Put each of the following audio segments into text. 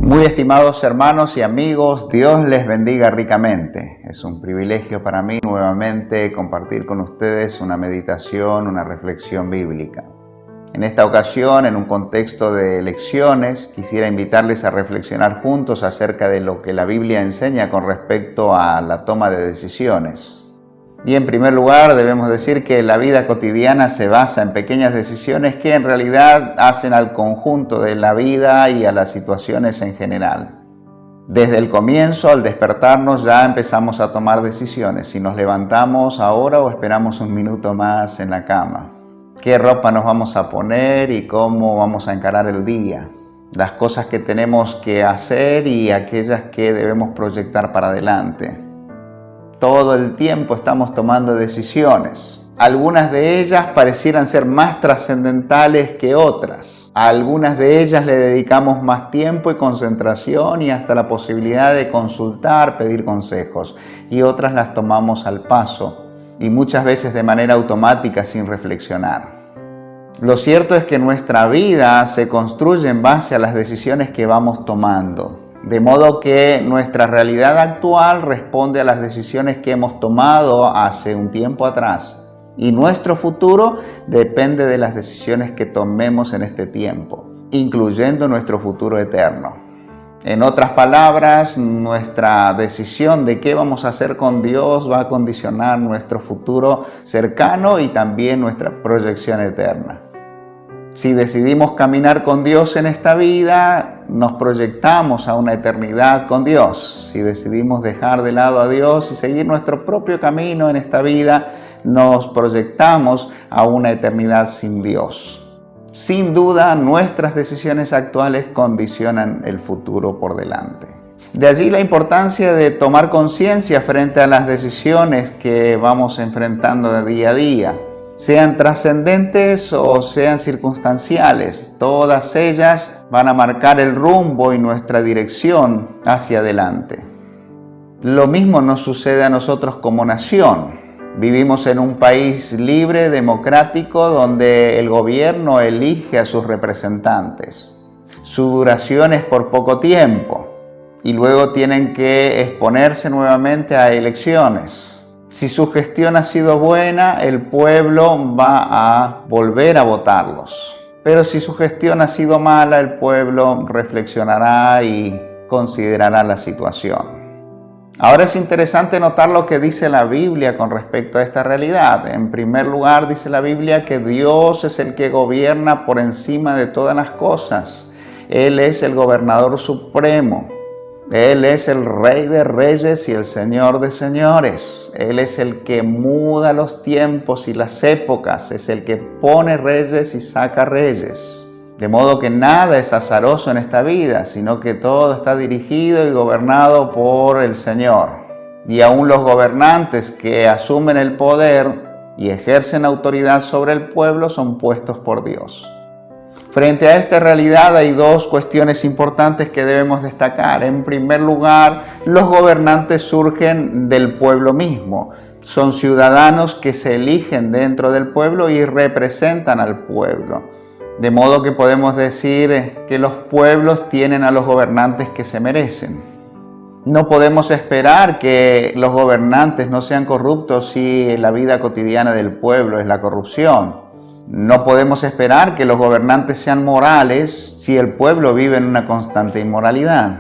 Muy estimados hermanos y amigos, Dios les bendiga ricamente. Es un privilegio para mí nuevamente compartir con ustedes una meditación, una reflexión bíblica. En esta ocasión, en un contexto de lecciones, quisiera invitarles a reflexionar juntos acerca de lo que la Biblia enseña con respecto a la toma de decisiones. Y en primer lugar, debemos decir que la vida cotidiana se basa en pequeñas decisiones que en realidad hacen al conjunto de la vida y a las situaciones en general. Desde el comienzo, al despertarnos, ya empezamos a tomar decisiones. Si nos levantamos ahora o esperamos un minuto más en la cama. ¿Qué ropa nos vamos a poner y cómo vamos a encarar el día? Las cosas que tenemos que hacer y aquellas que debemos proyectar para adelante. Todo el tiempo estamos tomando decisiones. Algunas de ellas parecieran ser más trascendentales que otras. A algunas de ellas le dedicamos más tiempo y concentración y hasta la posibilidad de consultar, pedir consejos. Y otras las tomamos al paso y muchas veces de manera automática sin reflexionar. Lo cierto es que nuestra vida se construye en base a las decisiones que vamos tomando. De modo que nuestra realidad actual responde a las decisiones que hemos tomado hace un tiempo atrás. Y nuestro futuro depende de las decisiones que tomemos en este tiempo, incluyendo nuestro futuro eterno. En otras palabras, nuestra decisión de qué vamos a hacer con Dios va a condicionar nuestro futuro cercano y también nuestra proyección eterna. Si decidimos caminar con Dios en esta vida, nos proyectamos a una eternidad con Dios. Si decidimos dejar de lado a Dios y seguir nuestro propio camino en esta vida, nos proyectamos a una eternidad sin Dios. Sin duda, nuestras decisiones actuales condicionan el futuro por delante. De allí la importancia de tomar conciencia frente a las decisiones que vamos enfrentando de día a día. Sean trascendentes o sean circunstanciales, todas ellas van a marcar el rumbo y nuestra dirección hacia adelante. Lo mismo nos sucede a nosotros como nación. Vivimos en un país libre, democrático, donde el gobierno elige a sus representantes. Su duración es por poco tiempo y luego tienen que exponerse nuevamente a elecciones. Si su gestión ha sido buena, el pueblo va a volver a votarlos. Pero si su gestión ha sido mala, el pueblo reflexionará y considerará la situación. Ahora es interesante notar lo que dice la Biblia con respecto a esta realidad. En primer lugar, dice la Biblia que Dios es el que gobierna por encima de todas las cosas. Él es el gobernador supremo. Él es el Rey de Reyes y el Señor de Señores. Él es el que muda los tiempos y las épocas. Es el que pone reyes y saca reyes. De modo que nada es azaroso en esta vida, sino que todo está dirigido y gobernado por el Señor. Y aún los gobernantes que asumen el poder y ejercen autoridad sobre el pueblo son puestos por Dios. Frente a esta realidad hay dos cuestiones importantes que debemos destacar. En primer lugar, los gobernantes surgen del pueblo mismo. Son ciudadanos que se eligen dentro del pueblo y representan al pueblo. De modo que podemos decir que los pueblos tienen a los gobernantes que se merecen. No podemos esperar que los gobernantes no sean corruptos si la vida cotidiana del pueblo es la corrupción. No podemos esperar que los gobernantes sean morales si el pueblo vive en una constante inmoralidad.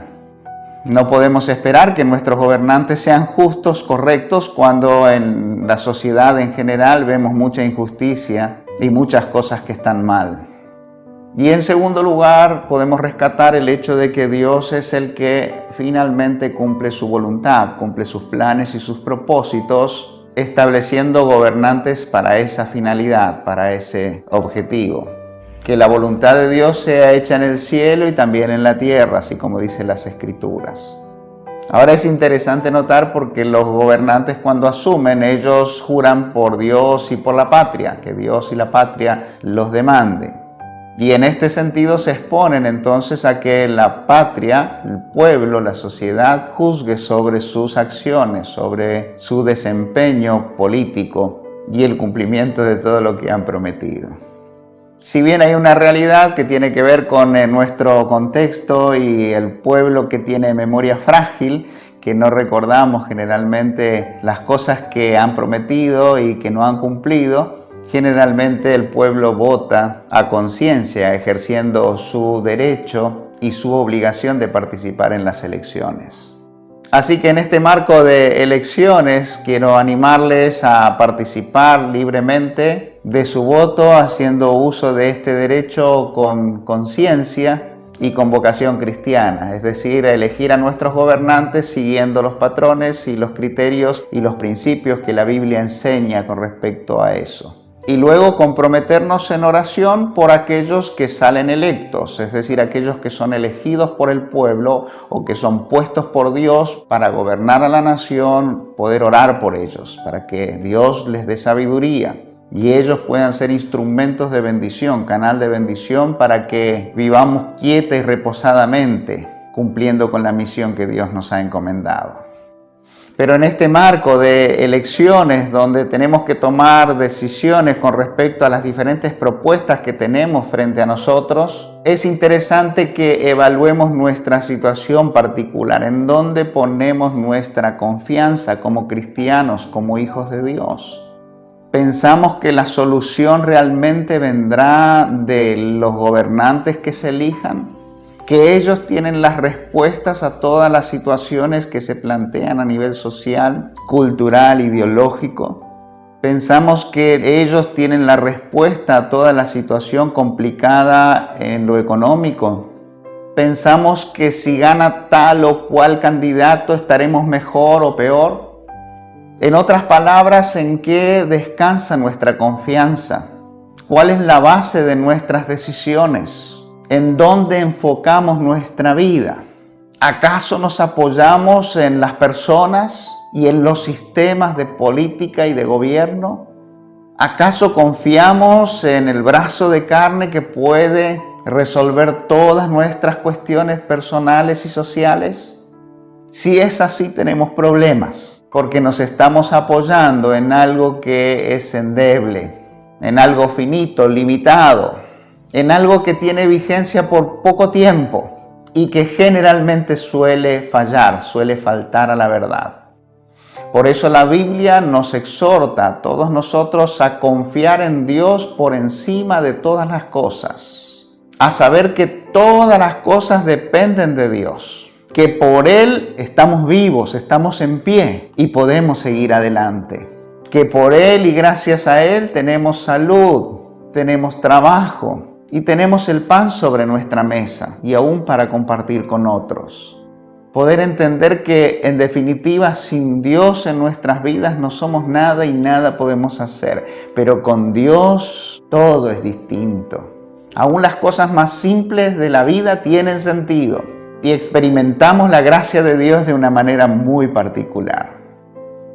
No podemos esperar que nuestros gobernantes sean justos, correctos, cuando en la sociedad en general vemos mucha injusticia y muchas cosas que están mal. Y en segundo lugar, podemos rescatar el hecho de que Dios es el que finalmente cumple su voluntad, cumple sus planes y sus propósitos, estableciendo gobernantes para esa finalidad, para ese objetivo. Que la voluntad de Dios sea hecha en el cielo y también en la tierra, así como dicen las Escrituras. Ahora es interesante notar porque los gobernantes cuando asumen, ellos juran por Dios y por la patria, que Dios y la patria los demanden. Y en este sentido se exponen entonces a que la patria, el pueblo, la sociedad juzgue sobre sus acciones, sobre su desempeño político y el cumplimiento de todo lo que han prometido. Si bien hay una realidad que tiene que ver con nuestro contexto y el pueblo que tiene memoria frágil, que no recordamos generalmente las cosas que han prometido y que no han cumplido, generalmente el pueblo vota a conciencia, ejerciendo su derecho y su obligación de participar en las elecciones. Así que en este marco de elecciones quiero animarles a participar libremente de su voto, haciendo uso de este derecho con conciencia y con vocación cristiana, es decir, a elegir a nuestros gobernantes siguiendo los patrones y los criterios y los principios que la Biblia enseña con respecto a eso. Y luego comprometernos en oración por aquellos que salen electos, es decir, aquellos que son elegidos por el pueblo o que son puestos por Dios para gobernar a la nación, poder orar por ellos, para que Dios les dé sabiduría y ellos puedan ser instrumentos de bendición, canal de bendición para que vivamos quieta y reposadamente, cumpliendo con la misión que Dios nos ha encomendado. Pero en este marco de elecciones, donde tenemos que tomar decisiones con respecto a las diferentes propuestas que tenemos frente a nosotros, es interesante que evaluemos nuestra situación particular, en dónde ponemos nuestra confianza como cristianos, como hijos de Dios. ¿Pensamos que la solución realmente vendrá de los gobernantes que se elijan? ¿Que ellos tienen las respuestas a todas las situaciones que se plantean a nivel social, cultural, ideológico? ¿Pensamos que ellos tienen la respuesta a toda la situación complicada en lo económico? ¿Pensamos que si gana tal o cual candidato estaremos mejor o peor? En otras palabras, ¿en qué descansa nuestra confianza? ¿Cuál es la base de nuestras decisiones? ¿En dónde enfocamos nuestra vida? ¿Acaso nos apoyamos en las personas y en los sistemas de política y de gobierno? ¿Acaso confiamos en el brazo de carne que puede resolver todas nuestras cuestiones personales y sociales? Si es así, tenemos problemas, porque nos estamos apoyando en algo que es endeble, en algo finito, limitado, en algo que tiene vigencia por poco tiempo y que generalmente suele fallar, suele faltar a la verdad. Por eso la Biblia nos exhorta a todos nosotros a confiar en Dios por encima de todas las cosas, a saber que todas las cosas dependen de Dios, que por Él estamos vivos, estamos en pie y podemos seguir adelante, que por Él y gracias a Él tenemos salud, tenemos trabajo, y tenemos el pan sobre nuestra mesa y aún para compartir con otros. Poder entender que en definitiva sin Dios en nuestras vidas no somos nada y nada podemos hacer, pero con Dios todo es distinto. Aún las cosas más simples de la vida tienen sentido y experimentamos la gracia de Dios de una manera muy particular.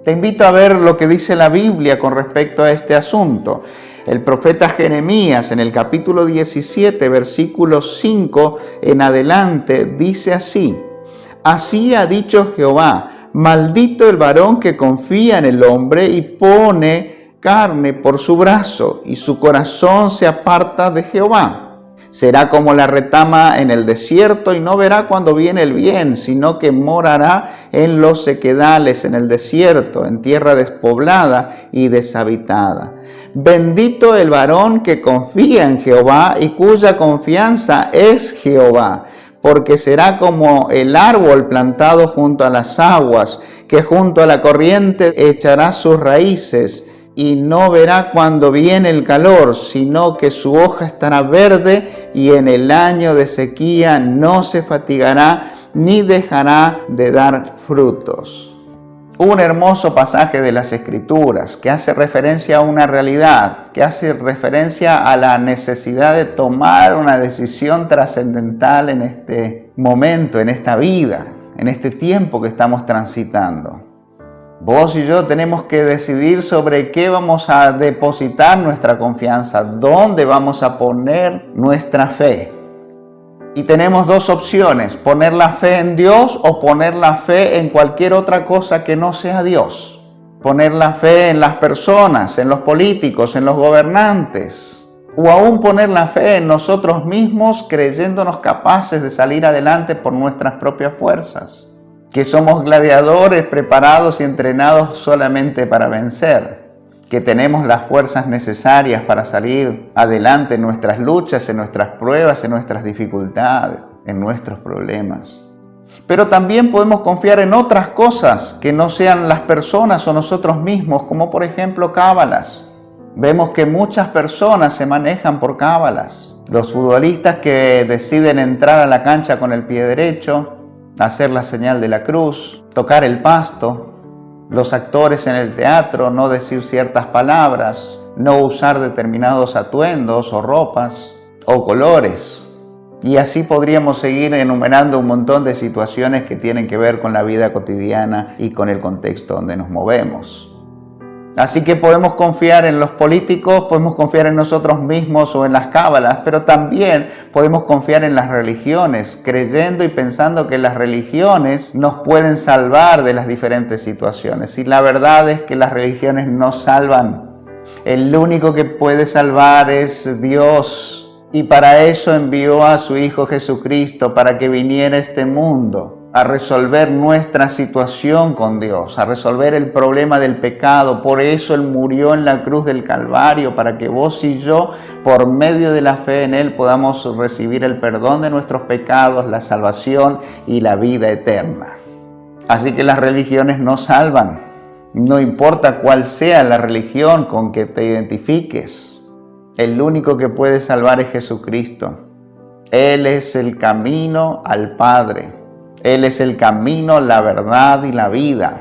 Te invito a ver lo que dice la Biblia con respecto a este asunto. El profeta Jeremías en el capítulo 17, versículo 5 en adelante, dice así: Así ha dicho Jehová, maldito el varón que confía en el hombre y pone carne por su brazo, y su corazón se aparta de Jehová. Será como la retama en el desierto y no verá cuando viene el bien, sino que morará en los sequedales, en el desierto, en tierra despoblada y deshabitada. Bendito el varón que confía en Jehová y cuya confianza es Jehová, porque será como el árbol plantado junto a las aguas, que junto a la corriente echará sus raíces, y no verá cuando viene el calor, sino que su hoja estará verde, y en el año de sequía no se fatigará, ni dejará de dar frutos. Un hermoso pasaje de las Escrituras que hace referencia a una realidad, que hace referencia a la necesidad de tomar una decisión trascendental en este momento, en esta vida, en este tiempo que estamos transitando. Vos y yo tenemos que decidir sobre qué vamos a depositar nuestra confianza, dónde vamos a poner nuestra fe. Y tenemos dos opciones: poner la fe en Dios o poner la fe en cualquier otra cosa que no sea Dios. Poner la fe en las personas, en los políticos, en los gobernantes, O aún poner la fe en nosotros mismos creyéndonos capaces de salir adelante por nuestras propias fuerzas, que somos gladiadores preparados y entrenados solamente para vencer, que tenemos las fuerzas necesarias para salir adelante en nuestras luchas, en nuestras pruebas, en nuestras dificultades, en nuestros problemas. Pero también podemos confiar en otras cosas que no sean las personas o nosotros mismos, como por ejemplo cábalas. Vemos que muchas personas se manejan por cábalas. Los futbolistas que deciden entrar a la cancha con el pie derecho, hacer la señal de la cruz, tocar el pasto. Los actores en el teatro, no decir ciertas palabras, no usar determinados atuendos o ropas o colores. Y así podríamos seguir enumerando un montón de situaciones que tienen que ver con la vida cotidiana y con el contexto donde nos movemos. Así que podemos confiar en los políticos, podemos confiar en nosotros mismos o en las cábalas, pero también podemos confiar en las religiones, creyendo y pensando que las religiones nos pueden salvar de las diferentes situaciones. Y la verdad es que las religiones no salvan. El único que puede salvar es Dios. Y para eso envió a su Hijo Jesucristo, para que viniera a este mundo a resolver nuestra situación con Dios, a resolver el problema del pecado. Por eso Él murió en la cruz del Calvario, para que vos y yo, por medio de la fe en Él, podamos recibir el perdón de nuestros pecados, la salvación y la vida eterna. Así que las religiones no salvan. No importa cuál sea la religión con que te identifiques. El único que puede salvar es Jesucristo. Él es el camino al Padre. Él es el camino, la verdad y la vida.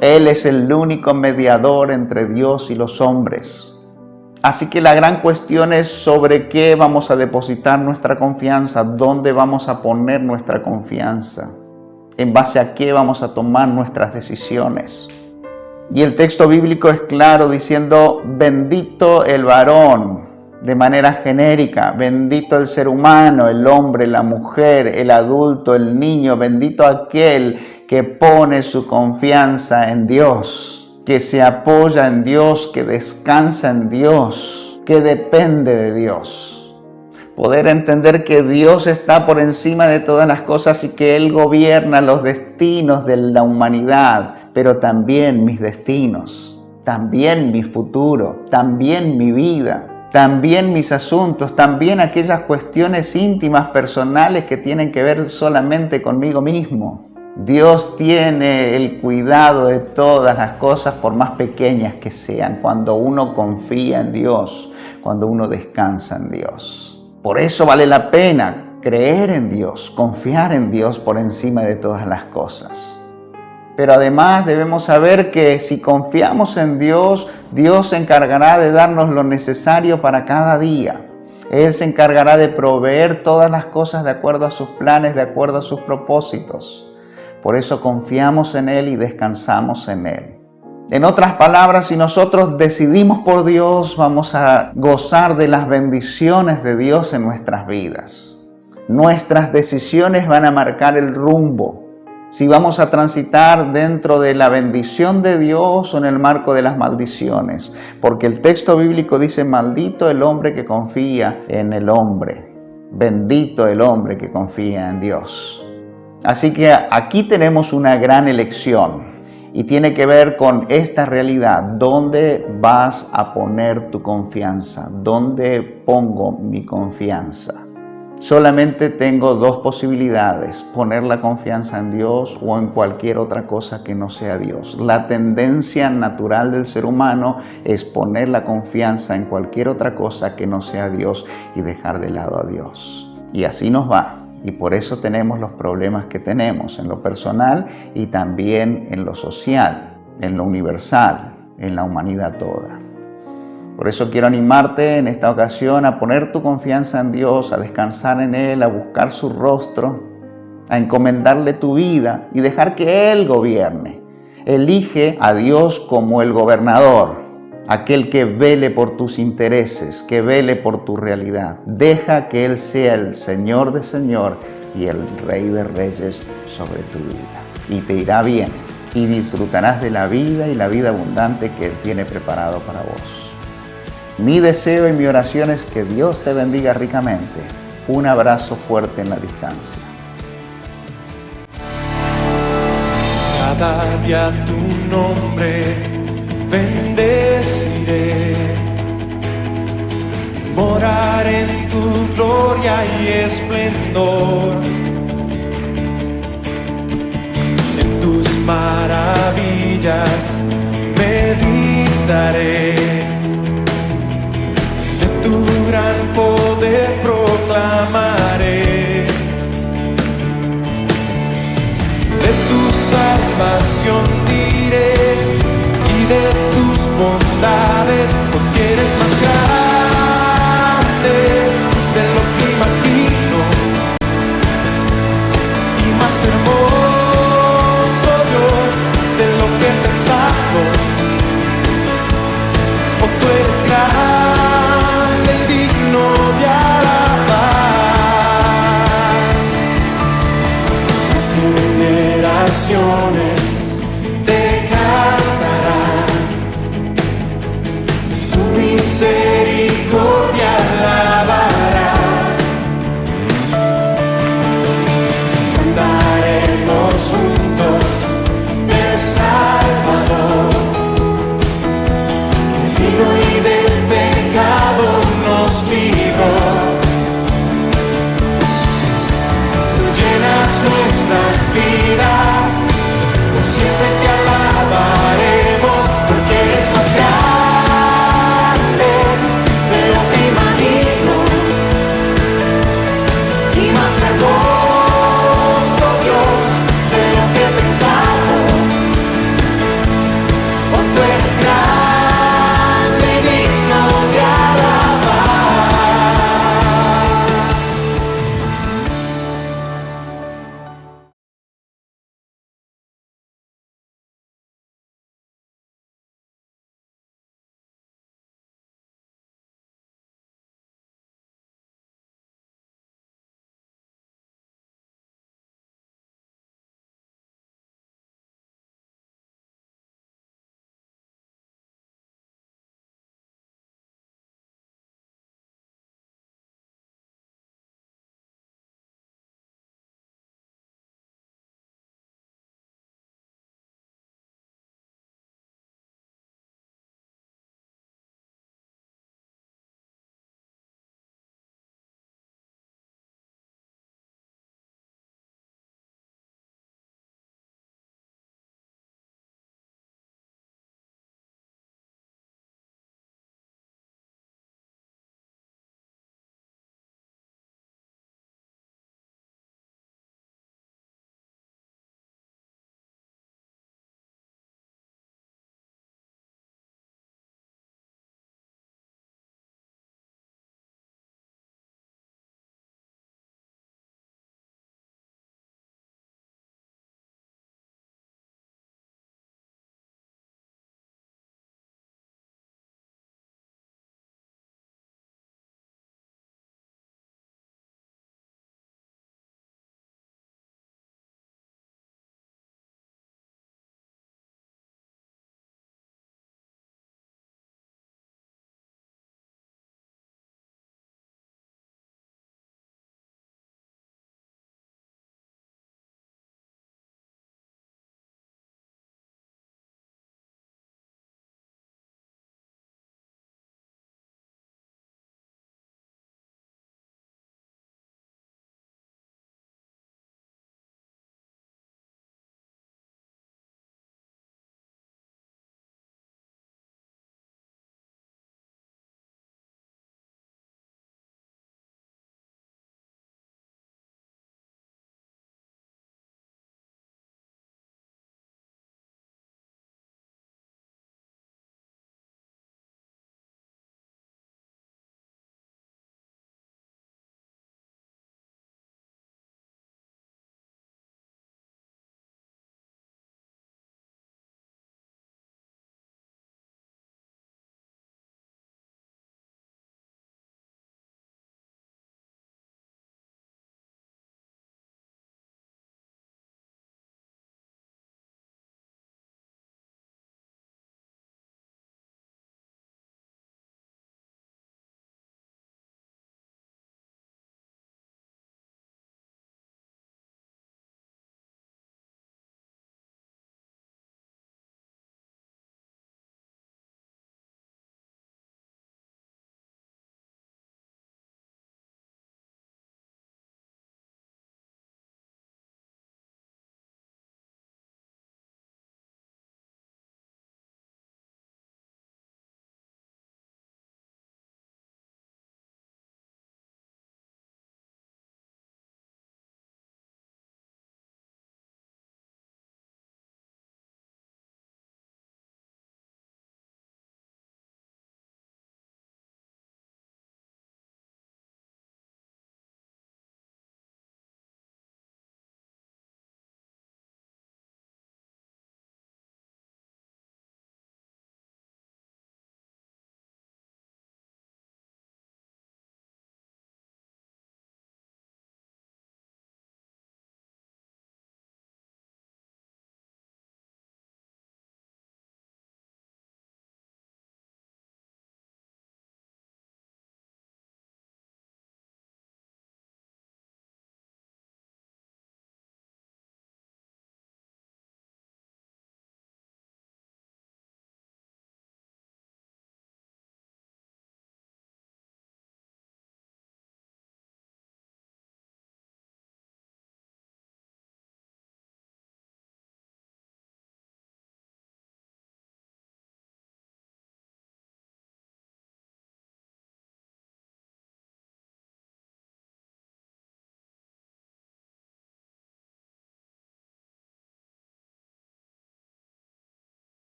Él es el único mediador entre Dios y los hombres. Así que la gran cuestión es sobre qué vamos a depositar nuestra confianza, dónde vamos a poner nuestra confianza, en base a qué vamos a tomar nuestras decisiones. Y el texto bíblico es claro diciendo, bendito el varón, de manera genérica, bendito el ser humano, el hombre, la mujer, el adulto, el niño, bendito aquel que pone su confianza en Dios, que se apoya en Dios, que descansa en Dios, que depende de Dios. Poder entender que Dios está por encima de todas las cosas y que Él gobierna los destinos de la humanidad, pero también mis destinos, también mi futuro, también mi vida. También mis asuntos, también aquellas cuestiones íntimas, personales que tienen que ver solamente conmigo mismo. Dios tiene el cuidado de todas las cosas, por más pequeñas que sean, cuando uno confía en Dios, cuando uno descansa en Dios. Por eso vale la pena creer en Dios, confiar en Dios por encima de todas las cosas. Pero además debemos saber que si confiamos en Dios, Dios se encargará de darnos lo necesario para cada día. Él se encargará de proveer todas las cosas de acuerdo a sus planes, de acuerdo a sus propósitos. Por eso confiamos en Él y descansamos en Él. En otras palabras, si nosotros decidimos por Dios, vamos a gozar de las bendiciones de Dios en nuestras vidas. Nuestras decisiones van a marcar el rumbo. Si vamos a transitar dentro de la bendición de Dios o en el marco de las maldiciones. Porque el texto bíblico dice, maldito el hombre que confía en el hombre. Bendito el hombre que confía en Dios. Así que aquí tenemos una gran elección. Y tiene que ver con esta realidad. ¿Dónde vas a poner tu confianza? ¿Dónde pongo mi confianza? Solamente tengo dos posibilidades, poner la confianza en Dios o en cualquier otra cosa que no sea Dios. La tendencia natural del ser humano es poner la confianza en cualquier otra cosa que no sea Dios y dejar de lado a Dios. Y así nos va. Y por eso tenemos los problemas que tenemos en lo personal y también en lo social, en lo universal, en la humanidad toda. Por eso quiero animarte en esta ocasión a poner tu confianza en Dios, a descansar en Él, a buscar su rostro, a encomendarle tu vida y dejar que Él gobierne. Elige a Dios como el gobernador, aquel que vele por tus intereses, que vele por tu realidad. Deja que Él sea el Señor de señor y el Rey de reyes sobre tu vida. Y te irá bien y disfrutarás de la vida y la vida abundante que Él tiene preparado para vos. Mi deseo y mi oración es que Dios te bendiga ricamente. Un abrazo fuerte en la distancia. Cada día tu nombre bendeciré, morar en tu gloria y esplendor, en tus maravillas meditaré, de tu gran poder